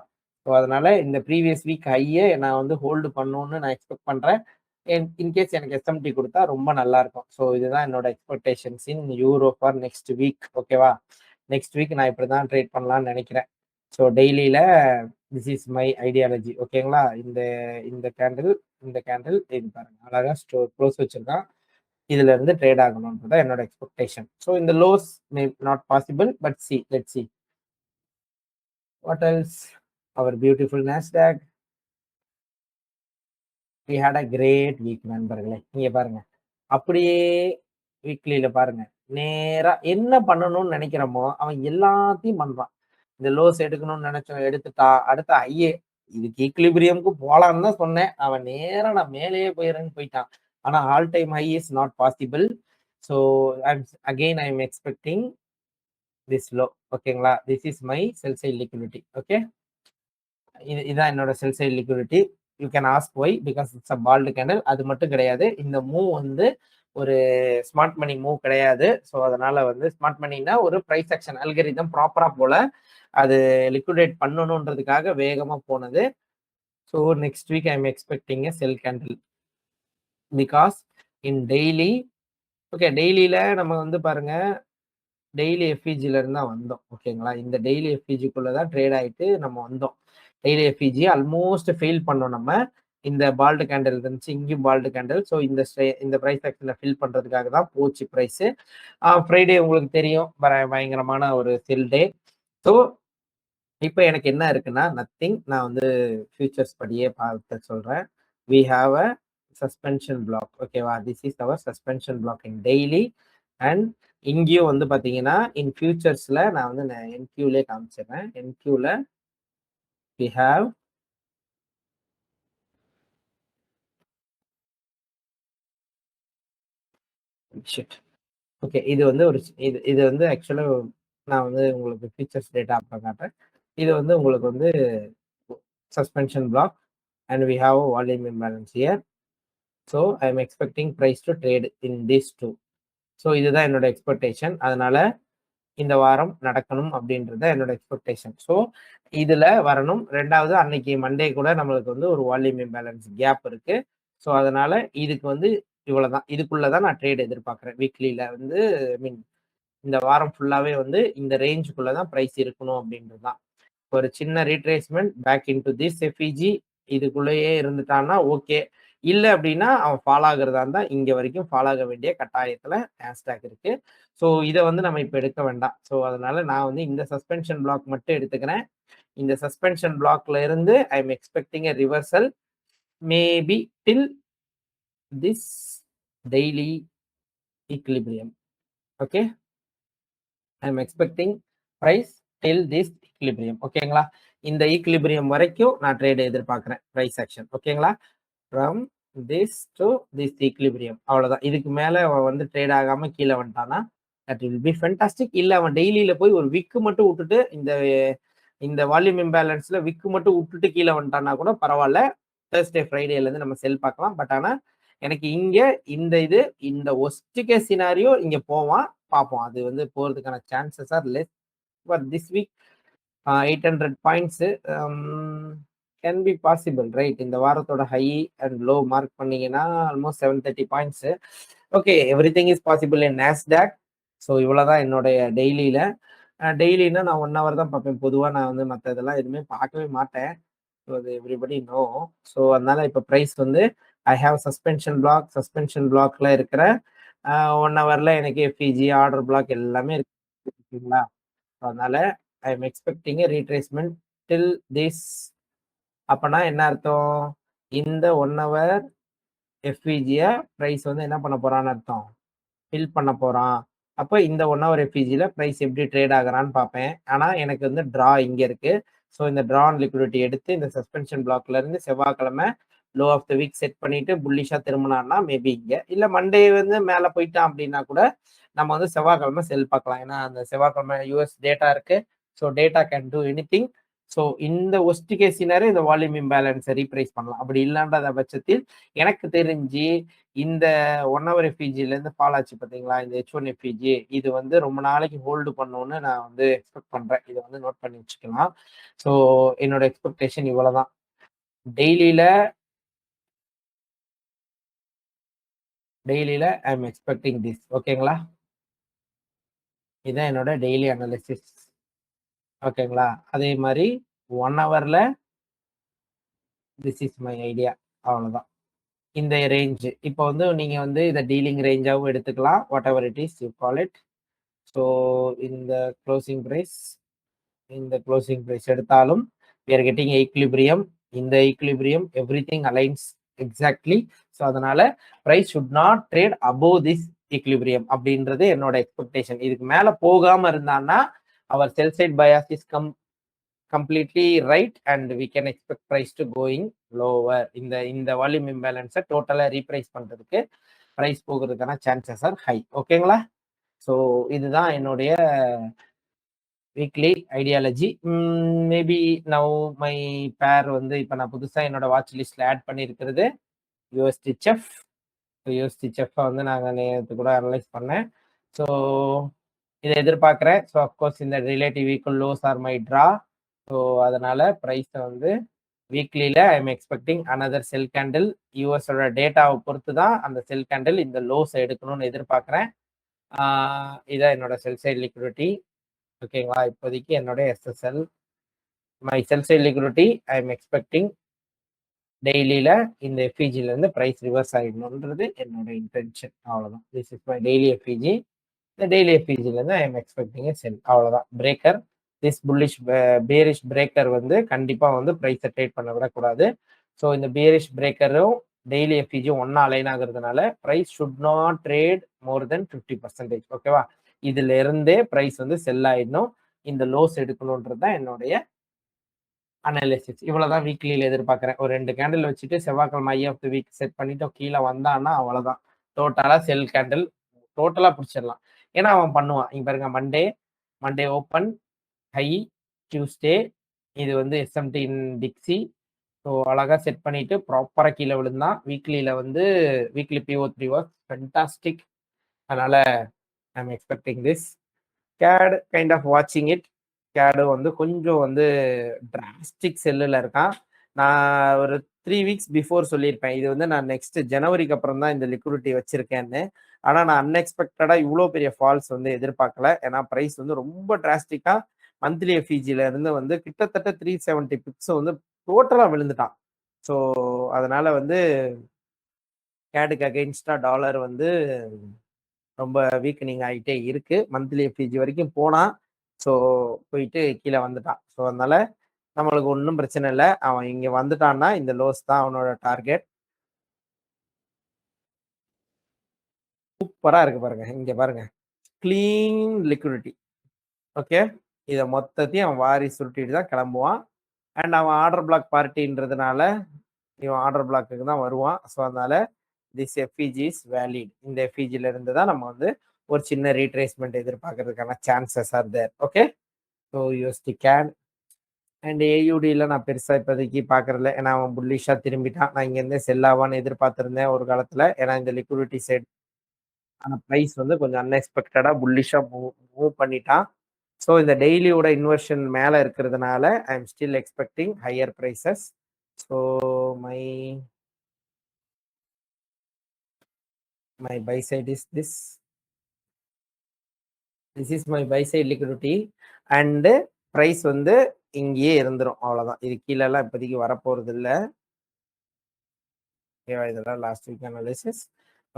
A: ஸோ அதனால இந்த ப்ரீவியஸ் வீக் ஹைய நான் வந்து ஹோல்டு பண்ணணும்னு நான் எக்ஸ்பெக்ட் பண்றேன். இன்கேஸ் எனக்கு எஸ்எம்டி குடுத்தா ரொம்ப நல்லா இருக்கும். ஸோ இதுதான் என்னோட expectations in euro for next week. ஓகேவா? நெக்ஸ்ட் வீக் நான் இப்படிதான் ட்ரேட் பண்ணலாம்னு நெனைக்கிறேன். ஸோ டெய்லில திஸ் இஸ் மை ஐடியாலஜி. ஓகேங்களா? இந்த இந்த கேண்டில் இந்த கேண்டில் இது பாருங்க. அழகா க்ளோஸ் வச்சிருக்கான். இதுல இருந்து ட்ரேட் ஆகணும்ன்றது தான் என்னோட எக்ஸ்பெக்டேஷன். ஸோ இந்த lows may not possible. But let's see. What else? Our beautiful Nasdaq. We had a great week நண்பர்களே. இங்க பாருங்க. அப்படியே வீக்லில பாருங்க. நேரா என்ன பண்ணணும்னு நெனைக்கிறோமோ, அவன் எல்லாத்தையும் பண்றான். இந்த லோஸ் எடுக்கணும்னு நெனைச்சோம் எடுத்துட்டான். அடுத்து ஹையே இதுக்கு ஈக்விலிபிரியம்க்கு போலான்னு தான் சொன்னேன். அவன் நேரா நான் மேலேயே போயிறேன்னு போயிட்டான். ஆனா all time high is not possible. So I am expecting this low. ஓகேங்களா? This is my sell side liquidity. Okay. இதான் என்னோட sell side liquidity. You can ask why because it's a bald candle. அது மட்டும் கிடையாது. இந்த move வந்து ஒரு smart money move கிடையாது. ஸோ அதனால வந்து ஸ்மார்ட் மணினா ஒரு பிரைஸ் ஆக்ஷன் அல்கரிதம் ப்ராப்பரா போல அது லிக்விடேட் பண்ணணுன்றதுக்காக வேகமா போனது. So next week I M expecting a sell candle because in daily okay டெய்லியில நம்ம வந்து பாருங்க டெய்லி எஃப்இஜில இருந்து தான் வந்தோம். ஓகேங்களா? இந்த டெய்லி எஃப்இஜிக்குள்ள தான் ட்ரேட் ஆயிட்டு நம்ம வந்தோம். டெய்லி எஃப்இஜி ஆல்மோஸ்ட் ஃபெயில் பண்ணோம் நம்ம. இந்த பால்டு கேண்டில் இருந்துச்சு. இங்கேயும் பால்டு கேண்டில். ஸோ இந்த பிரைஸ் ஆக்ஷன்ல ஃபில் பண்றதுக்காக தான் போச்சு பிரைஸ். ஃப்ரைடே உங்களுக்கு தெரியும். பயங்கரமான ஒரு செல் டே. ஸோ இப்ப எனக்கு என்ன இருக்குன்னா, நத்திங். நான் வந்து ஃபியூச்சர்ஸ் படியே பார்த்து சொல்றேன். We have a suspension block. ஓகேவா? This is our suspension block in daily. And இங்கேயும் வந்து பார்த்தீங்கன்னா இன் ஃபியூச்சர்ஸில் நான் வந்து என்கியூலே காமிச்சிடுறேன். என்கியூவில் we have shit. ஓகே, இது வந்து ஒரு இது இது வந்து ஆக்சுவலாக நான் வந்து உங்களுக்கு ஃபீச்சர்ஸ் டேட்டா அப்புறம் காட்டுறேன். இது வந்து உங்களுக்கு வந்து suspension block and we have a volume imbalance here. So I am expecting price to trade in this too. ஸோ இதுதான் என்னோட எக்ஸ்பெக்டேஷன். அதனால இந்த வாரம் நடக்கணும் அப்படின்றது என்னோட எக்ஸ்பெக்டேஷன். ஸோ இதுல வரணும். ரெண்டாவது அன்னைக்கு மண்டே கூட நம்மளுக்கு வந்து ஒரு வால்யூம் இம்பேலன்ஸ் கேப் இருக்கு. ஸோ அதனால இதுக்கு வந்து இவ்வளவுதான், இதுக்குள்ளதான் நான் ட்ரேட் எதிர்பார்க்கிறேன். வீக்லியில வந்து ஐ மீன் இந்த வாரம் ஃபுல்லாவே வந்து இந்த ரேஞ்சுக்குள்ளதான் ப்ரைஸ் இருக்கணும் அப்படின்றது தான். ஒரு சின்ன retracement back into this FVG இதுக்குள்ளேயே இருந்துட்டான்னா ஓகே. இல்லை அப்படின்னா அவன் ஃபாலோ ஆகுறதா இருந்தா இங்க வரைக்கும் ஃபாலோ ஆக வேண்டிய கட்டாயத்துல ஹேஷ்டேக் இருக்கு. ஸோ இதை வந்து நம்ம இப்போ எடுக்க வேண்டாம். ஸோ அதனால நான் வந்து இந்த சஸ்பென்ஷன் பிளாக் மட்டும் எடுத்துக்கிறேன். இந்த சஸ்பென்ஷன் பிளாக்ல இருந்து I am expecting a reversal maybe till this daily equilibrium. Okay, I am expecting price till this equilibrium. ஓகேங்களா? இந்த ஈக்லிபிரியம் வரைக்கும் நான் ட்ரேட் எதிர்பார்க்கிறேன் ப்ரைஸ் ஆக்ஷன். ஓகேங்களா? From this to this equilibrium. அவ்வளவுதான். இதுக்கு மேல அவன் வந்து ட்ரேட் ஆகாம கீழே வந்துட்டானா தட் வில் பி ஃபென்டாஸ்டிக். இல்ல அவன் டெய்லியில போய் ஒரு விக்கு மட்டும் விட்டுட்டு இந்த வால்யூம் இம்பேலன்ஸ்ல விக்கு மட்டும் விட்டுட்டு கீழே வந்துட்டானா கூட பரவாயில்ல. தேர்ஸ்டே ஃப்ரைடேல இருந்து நம்ம செல் பார்க்கலாம். பட் ஆனா எனக்கு இங்க இந்த ஒஸ்ட் கேஸ் சினாரியோ இங்க போவான் பார்ப்போம். அது வந்து போறதுக்கான chances are less for this week. 800 points can be possible, right? இந்த வாரத்தோட ஹை அண்ட் லோ மார்க் பண்ணீங்கன்னா almost 730 points. Okay, every thing is possible in Nasdaq. So இவ்வளோதான் என்னுடைய டெய்லியில. டெய்லின்னா நான் 1 hour தான் பார்ப்பேன். பொதுவாக நான் வந்து மற்ற இதெல்லாம் எதுவுமே பார்க்கவே மாட்டேன். ஸோ அது எவ்ரிபடி நோ. ஸோ அதனால இப்போ ப்ரைஸ் வந்து ஐ ஹாவ் சஸ்பென்ஷன் பிளாக்ல இருக்கிற 1 hourல எனக்கு எஃப்இஜி ஆர்டர் பிளாக் எல்லாமே இருக்குங்களா? அதனால I M expecting retracement till this. அப்பனா என்ன அர்த்தம்? இந்த 1 hour எஃப்இஜிய ப்ரைஸ் வந்து என்ன பண்ண போறான்னு அர்த்தம், ஃபில் பண்ண போறான். அப்போ இந்த 1 hour எஃப்இஜில ப்ரைஸ் எப்படி ட்ரேட் ஆகுறான்னு பார்ப்பேன். ஆனா எனக்கு வந்து ட்ரா இங்க இருக்கு. ஸோ இந்த ட்ரா ஆன் லிக்விடிட்டி எடுத்து இந்த சஸ்பென்ஷன் பிளாக்ல இருந்து செவ்வாய்க்கிழமை low of the week set பண்ணிட்டு புல்லிஷா திரும்பினான்னா மேபி இங்க, இல்ல மண்டே வந்து மேல போயிட்டான் அப்படின்னா கூட நம்ம வந்து செவ்வாய்க்கிழமை செல் பார்க்கலாம். ஏன்னா அந்த செவ்வாய்க்கிழமை யூஎஸ் டேட்டா இருக்கு. So data can do anything. So இந்த ஒஸ்ட் கேஸ் சினாரியோ இந்த வால்யூம் இம்பேலன்ஸை ரீப்ரைஸ் பண்ணலாம். அப்படி இல்லாத பட்சத்தில் எனக்கு தெரிஞ்சு இந்த 1 hour எஃப்இஜில இருந்து ஃபால் ஆச்சு பார்த்தீங்களா, இந்த H1 எஃப்இஜி, இது வந்து ரொம்ப நாளைக்கு ஹோல்டு பண்ணுன்னு நான் வந்து எக்ஸ்பெக்ட் பண்றேன். இதை வந்து நோட் பண்ணி வச்சுக்கலாம். ஸோ என்னோட எக்ஸ்பெக்டேஷன் இவ்வளவுதான். டெய்லியில ஐ எம் எக்ஸ்பெக்டிங் திஸ். ஓகேங்களா? இதுதான் என்னோட டெய்லி அனாலிசிஸ். ஓகேங்களா? அதே மாதிரி 1 hourல திஸ் இஸ் மை ஐடியா. அவ்வளவுதான். இந்த ரேஞ்ச் இப்போ வந்து நீங்க வந்து இதை டீலிங் ரேஞ்சாகவும் எடுத்துக்கலாம். What ever it is you call it. So இந்த க்ளோசிங் ப்ரைஸ் எடுத்தாலும் we are getting equilibrium. இந்த equilibrium everything aligns exactly. So அதனால price should not trade above this equilibrium அப்படின்றது என்னோட எக்ஸ்பெக்டேஷன். இதுக்கு மேல போகாம இருந்தான்னா அவர் செல் side bias is completely right and we can expect price to going lower. இந்த வால்யூம் இம்பேலன்ஸை டோட்டலா ரீப்ரைஸ் பண்றதுக்கு பிரைஸ் போகிறதுக்கான சான்சஸ் ஆர் ஹை. ஓகேங்களா? ஸோ இதுதான் என்னுடைய weekly ideology. Maybe now my பேர் வந்து இப்போ நான் புதுசாக என்னோட வாட்ச் லிஸ்ட்ல ஆட் பண்ணியிருக்கிறது யூஎஸ்டி செஃப். யூஎஸ்டி செஃப்பை வந்து நாங்கள் நேற்று கூட அனலைஸ் பண்ணேன். ஸோ இதை எதிர்பார்க்குறேன். ஸோ அஃப்கோர்ஸ் இந்த relative equal lows are my draw. So அதனால ப்ரைஸை வந்து வீக்லியில் I M expecting another sell candle. யூஎஸோட டேட்டாவை பொறுத்து தான் அந்த செல் கேண்டில் இந்த லோஸை எடுக்கணும்னு எதிர்பார்க்குறேன். இதான் என்னோட செல் சைட் லிக்விடிட்டி. ஓகேங்களா? இப்போதைக்கு என்னோட SSL my sell side liquidity I M expecting டெய்லியில் இந்த எஃப்இஜிலேருந்து ப்ரைஸ் ரிவர்ஸ் ஆகிடணுன்றது என்னோட இன்டென்ஷன். அவ்வளோதான். This is my daily FVG. இந்த டெய்லி எஃப்இஜிலேருந்து ஐ எம் எக்ஸ்பெக்டிங் செல். அவ்வளோதான். Breaker this bullish bearish breaker வந்து கண்டிப்பாக வந்து ப்ரைஸை ட்ரேட் பண்ண விடக்கூடாது. ஸோ இந்த பேரிஷ் பிரேக்கரும் டெய்லி எஃப்இஜி ஒன்னா அலைன் ஆகுறதுனால price should not trade more then 50%. ஓகேவா? இதுல இருந்தே பிரைஸ் வந்து செல் ஆயிடணும். இந்த லோஸ் எடுக்கணும்ன்றது தான் என்னுடைய அனாலிசிஸ். இவ்வளவுதான் வீக்லியில எதிர்பார்க்கிறேன். ஒரு 2 கேண்டில் வச்சுட்டு செவ்வாய்க்கிழமை high of the week set பண்ணிட்டு கீழே வந்தான்னா அவ்வளவுதான். டோட்டலா செல் கேண்டில் டோட்டலா பிடிச்சிடலாம். ஏன்னா அவன் பண்ணுவான். இங்க பாருங்க, மண்டே ஓப்பன் ஹை, டியூஸ்டே இது வந்து எஸ்எம்டி டிக்ஸி. ஸோ அழகா செட் பண்ணிட்டு ப்ராப்பரா கீழே விழுந்தான். வீக்லியில வந்து வீக்லி PO3 வாஸ் ஃபென்டாஸ்டிக். அதனால I M expecting this. CAD kind of வாட்சிங் இட். கேடு வந்து கொஞ்சம் வந்து டிராஸ்டிக் செல்லில் இருக்கான். நான் ஒரு 3 வீக்ஸ் பிஃபோர் சொல்லியிருப்பேன், இது வந்து நான் நெக்ஸ்ட் ஜனவரிக்கு அப்புறம் தான் இந்த லிக்விடிட்டி வச்சிருக்கேன்னு. ஆனால் நான் அன்எக்ஸ்பெக்டடாக இவ்வளோ பெரிய ஃபால்ஸ் வந்து எதிர்பார்க்கல. ஏன்னா ப்ரைஸ் வந்து ரொம்ப டிராஸ்டிக்காக மந்த்லி எஃப்இஜில இருந்து வந்து கிட்டத்தட்ட 370 பிப்ஸ் வந்து டோட்டலாக விழுந்துட்டான். ஸோ அதனால வந்து கேடுக்கு அகெயின்ஸ்டா டாலர் வந்து ரொம்ப வீக்கனிங் ஆகிட்டே இருக்கு. மந்த்லி எஃப்இஜி வரைக்கும் போனா, ஸோ போயிட்டு கீழே வந்துட்டான். ஸோ அதனால நம்மளுக்கு ஒன்றும் பிரச்சனை இல்லை. அவன் இங்க வந்துட்டான்னா இந்த லோஸ் தான் அவனோட டார்கெட். சூப்பரா இருக்கு பாருங்க. இங்க பாருங்க, கிளீன் லிக்விடிட்டி. ஓகே, இதை மொத்தத்தையும் அவன் வாரி சுருட்டிட்டு தான் கிளம்புவான். அண்ட் அவன் ஆர்டர் பிளாக் பார்ட்டின்றதுனால இவன் ஆர்டர் பிளாக்கு தான் வருவான். ஸோ அதனால திஸ் எஃப்இஜி இஸ் வேலிட். இந்த எஃப்இஜில இருந்து தான் நம்ம வந்து ஒரு சின்ன ரீட்ரேஸ்மெண்ட் எதிர்பார்க்கறதுக்கான chances are there. Okay, so USD கேன் அண்ட் ஏயுடியில் நான் பெருசாக இப்போதைக்கு பார்க்கறதில்ல. ஏன்னா அவன் புல்லிஷாக திரும்பிட்டான். நான் இங்கேருந்தே செல்லாவான்னு எதிர்பார்த்துருந்தேன் ஒரு காலத்தில். ஏன்னா இந்த லிக்விடிட்டி சைடு ஆனால் ப்ரைஸ் வந்து கொஞ்சம் அன்எக்ஸ்பெக்டடாக புல்லிஷாக மூவ் பண்ணிட்டான். ஸோ இந்த டெய்லியோட இன்வெர்ஷன் மேலே இருக்கிறதுனால I'm still expecting higher prices. So my buy side is this is my buy side liquidity. And price வந்து இங்கேயே இருந்துரும். அவ்வளோதான். இது கீழெல்லாம் இப்போதைக்கு வரப்போகிறது இல்லை. ஓகேவா? இதெல்லாம் லாஸ்ட் வீக் அனாலிசிஸ்.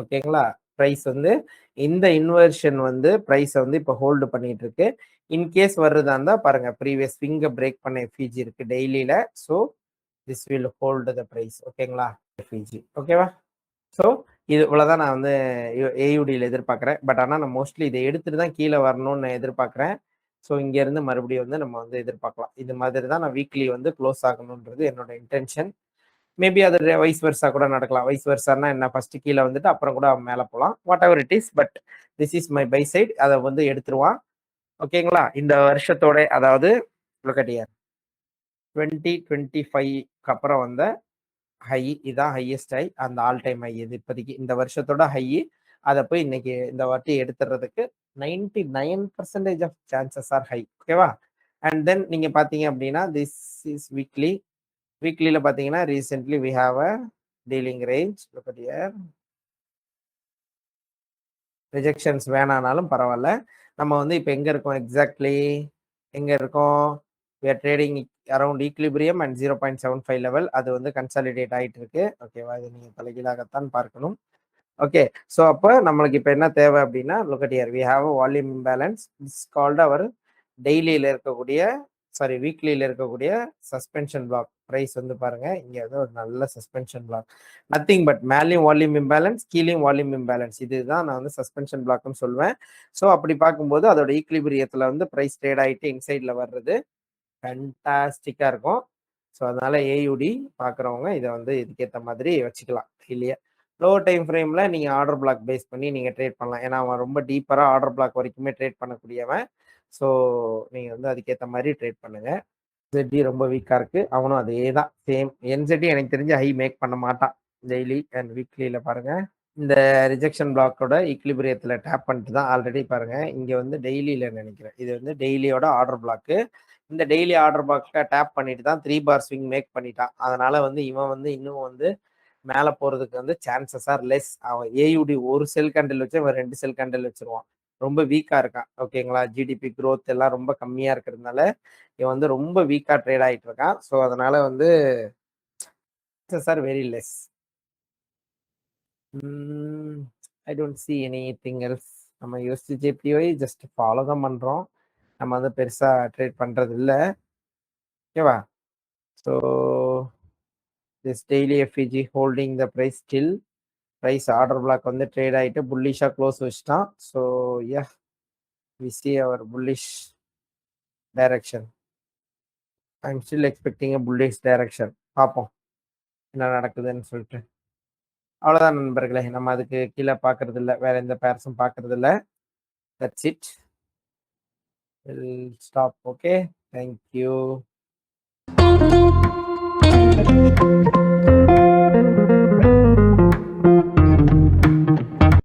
A: ஓகேங்களா? ப்ரைஸ் வந்து இந்த இன்வெர்ஷன் வந்து ப்ரைஸை வந்து இப்போ ஹோல்டு பண்ணிட்டு இருக்கு. இன்கேஸ் வர்றதா இருந்தால் பாருங்க, ப்ரீவியஸ் ஸ்விங்கை பிரேக் பண்ண எஃப்இஜி இருக்கு டெய்லியில. So this will hold the price. ஓகேங்களா? எஃப்இஜி ஓகேவா? ஸோ இது இவ்வளோதான் நான் வந்து ஏயுடியில் எதிர்பார்க்குறேன். பட் ஆனால் நான் மோஸ்ட்லி இதை எடுத்துட்டு தான் கீழே வரணும்னு நான் எதிர்பார்க்குறேன். ஸோ இங்கேருந்து மறுபடியும் வந்து நம்ம வந்து எதிர்பார்க்கலாம். இது மாதிரி தான் நான் வீக்லி வந்து க்ளோஸ் ஆகணுன்றது என்னோட இன்டென்ஷன். மேபி அது வைஸ் வெர்சா கூட நடக்கலாம். வைஸ் வெர்சானா என்ன, ஃபர்ஸ்ட் கீழே வந்துட்டு அப்புறம் கூட அவன் மேலே போகலாம். Whatever it is, but this is my buy side. அதை வந்து எடுத்துருவான். ஓகேங்களா? இந்த வருஷத்தோட, அதாவது look at here, 2025க்கு அப்புறம் வந்த ஹை இதான் ஹையஸ்ட் ஹை. அந்த ஆல் டைம் ஹை இது இப்போதைக்கு இந்த வருஷத்தோட ஹை. அதை போய் இன்னைக்கு இந்த வாட்டி எடுத்துறதுக்கு 99% ஆஃப் சான்சஸ் ஆர் ஹை. ஓகேவா? அண்ட் தென் நீங்க பாத்தீங்க அப்படின்னா திஸ் இஸ் வீக்லி. வீக்லியில பாத்தீங்கன்னா recently we have a dealing range. Rejections வேணானாலும் பரவாயில்ல. நம்ம வந்து இப்போ எங்க இருக்கோம் எக்ஸாக்ட்லி, எங்க இருக்கோம்? we are trading around equilibrium and 0.75 level. அது வந்து கன்சாலிடேட் ஆயிட்டு இருக்கு. ஓகேவா? இது நீங்க தலைகீழாகத்தான் பார்க்கணும். ஓகே, ஸோ அப்போ நம்மளுக்கு இப்போ என்ன தேவை அப்படின்னா, look at here, we have a volume imbalance. This is called our டெய்லியில் இருக்கக்கூடிய, சாரி வீக்லியில் இருக்கக்கூடிய சஸ்பென்ஷன் பிளாக். ப்ரைஸ் வந்து பாருங்க, இங்கே வந்து ஒரு நல்ல சஸ்பென்ஷன் பிளாக். நத்திங் பட் மேலேயும் வால்யூம் இம்பேலன்ஸ், கீழேயும் வால்யூம் இம்பேலன்ஸ். இதுதான் நான் வந்து சஸ்பென்ஷன் பிளாக்னு சொல்லுவேன். ஸோ அப்படி பார்க்கும்போது அதோட ஈக்லிபிரியத்தில் வந்து ப்ரைஸ் ட்ரேட் ஆகிட்டு இன்சைடில் வர்றது ஃபேண்டாஸ்டிக்காக இருக்கும். ஸோ அதனால ஏயுடி பார்க்குறவங்க இதை வந்து இதுக்கேற்ற மாதிரி வச்சுக்கலாம். இல்லையா? லோ டைம் ஃப்ரேமில் நீங்கள் ஆர்டர் பிளாக் பேஸ் பண்ணி நீங்கள் ட்ரேட் பண்ணலாம். ஏன்னா அவன் ரொம்ப டீப்பராக ஆர்டர் பிளாக் வரைக்குமே ட்ரேட் பண்ணக்கூடியவன். ஸோ நீங்கள் வந்து அதுக்கேற்ற மாதிரி ட்ரேட் பண்ணுங்க. என்செட்டி ரொம்ப வீக்காக இருக்கு. அவனும் அதே தான் சேம். என்செட்டி எனக்கு தெரிஞ்சு ஹை மேக் பண்ண மாட்டான். டெய்லி அண்ட் வீக்லியில் பாருங்க, இந்த ரிஜெக்ஷன் பிளாக்கோட ஈக்லிபிரியத்தில் டேப் பண்ணிட்டு தான் ஆல்ரெடி பாருங்க. இங்கே வந்து டெய்லியில் நினைக்கிறேன், இது வந்து டெய்லியோட ஆர்டர் பிளாக்கு. இந்த டெய்லி ஆர்டர் பிளாக்கை டேப் பண்ணிட்டு தான் 3 பார் ஸ்விங் மேக் பண்ணிட்டான். அதனால வந்து இவன் வந்து இன்னும் வந்து மேலே போகிறதுக்கு வந்து சான்சஸ் ஆர் லெஸ். அவன் ஏயுடி ஒரு செல் கேண்டில் வச்சு அவன் 2 செல் கேண்டில் வச்சிருவான். ரொம்ப வீக்காக இருக்கான். ஓகேங்களா? ஜிடிபி க்ரோத் எல்லாம் ரொம்ப கம்மியாக இருக்கிறதுனால இவன் வந்து ரொம்ப வீக்காக ட்ரேட் ஆகிட்டு இருக்கான். ஸோ அதனால வந்து chances are very less. I don't see anything else. நம்ம யூஎஸ்டி ஜேபிஒய் ஜஸ்ட் ஃபாலோ தான் பண்ணுறோம். நம்ம வந்து பெருசாக ட்ரேட் பண்ணுறது இல்லை. ஓகேவா? So this daily FVG holding the price still. Price order block வந்து ட்ரேட் ஆயிட்டு புல்லிஷா க்ளோஸ் வச்சுட்டான். So yeah, we see our bullish direction. I'm still expecting a bullish direction. பார்ப்போம் என்ன நடக்குதுன்னு சொல்லிட்டு. அவ்வளோதான் நண்பர்களே. நம்ம அதுக்கு கீழே பார்க்கறது இல்ல. வேற எந்த பேர்ஸும் பார்க்கறது இல்ல. That's it. Will stop. Okay. Thank you.